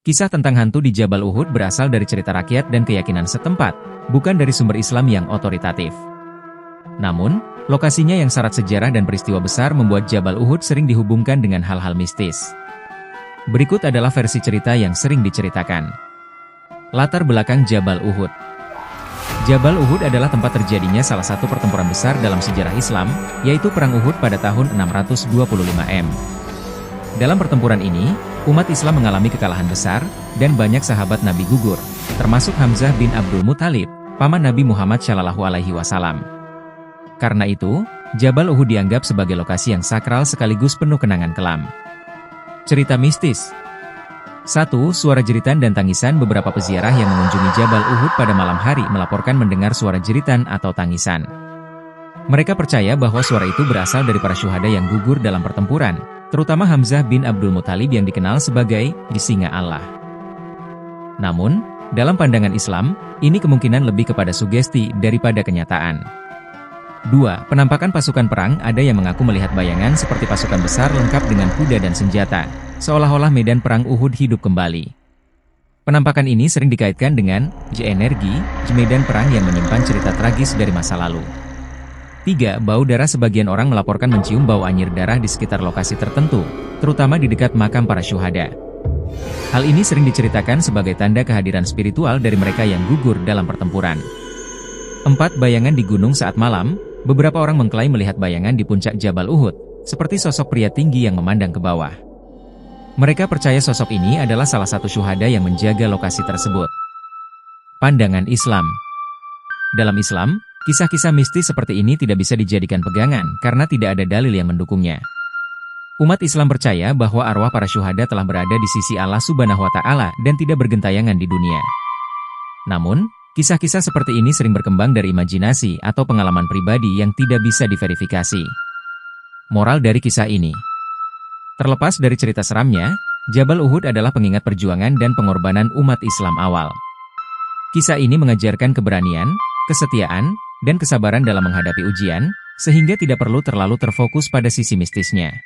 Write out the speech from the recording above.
Kisah tentang hantu di Jabal Uhud berasal dari cerita rakyat dan keyakinan setempat, bukan dari sumber Islam yang otoritatif. Namun, lokasinya yang syarat sejarah dan peristiwa besar membuat Jabal Uhud sering dihubungkan dengan hal-hal mistis. Berikut adalah versi cerita yang sering diceritakan. Latar belakang Jabal Uhud. Jabal Uhud adalah tempat terjadinya salah satu pertempuran besar dalam sejarah Islam, yaitu Perang Uhud pada tahun 625 M. Dalam pertempuran ini, umat Islam mengalami kekalahan besar, dan banyak sahabat Nabi gugur, termasuk Hamzah bin Abdul Muthalib, paman Nabi Muhammad SAW. Karena itu, Jabal Uhud dianggap sebagai lokasi yang sakral sekaligus penuh kenangan kelam. Cerita mistis. 1. Suara jeritan dan tangisan. Beberapa peziarah yang mengunjungi Jabal Uhud pada malam hari melaporkan mendengar suara jeritan atau tangisan. Mereka percaya bahwa suara itu berasal dari para syuhada yang gugur dalam pertempuran, terutama Hamzah bin Abdul Muthalib yang dikenal sebagai singa Allah. Namun, dalam pandangan Islam, ini kemungkinan lebih kepada sugesti daripada kenyataan. 2. Penampakan pasukan perang. Ada yang mengaku melihat bayangan seperti pasukan besar lengkap dengan kuda dan senjata, seolah-olah medan perang Uhud hidup kembali. Penampakan ini sering dikaitkan dengan energi medan perang yang menyimpan cerita tragis dari masa lalu. 3. Bau darah. Sebagian orang melaporkan mencium bau anyir darah di sekitar lokasi tertentu, terutama di dekat makam para syuhada. Hal ini sering diceritakan sebagai tanda kehadiran spiritual dari mereka yang gugur dalam pertempuran. 4. Bayangan di gunung saat malam. Beberapa orang mengklaim melihat bayangan di puncak Jabal Uhud, seperti sosok pria tinggi yang memandang ke bawah. Mereka percaya sosok ini adalah salah satu syuhada yang menjaga lokasi tersebut. Pandangan Islam. Dalam Islam, kisah-kisah mistis seperti ini tidak bisa dijadikan pegangan karena tidak ada dalil yang mendukungnya. Umat Islam percaya bahwa arwah para syuhada telah berada di sisi Allah Subhanahu wa Ta'ala dan tidak bergentayangan di dunia. Namun, kisah-kisah seperti ini sering berkembang dari imajinasi atau pengalaman pribadi yang tidak bisa diverifikasi. Moral dari kisah ini. Terlepas dari cerita seramnya, Jabal Uhud adalah pengingat perjuangan dan pengorbanan umat Islam awal. Kisah ini mengajarkan keberanian, kesetiaan, dan kesabaran dalam menghadapi ujian, sehingga tidak perlu terlalu terfokus pada sisi mistisnya.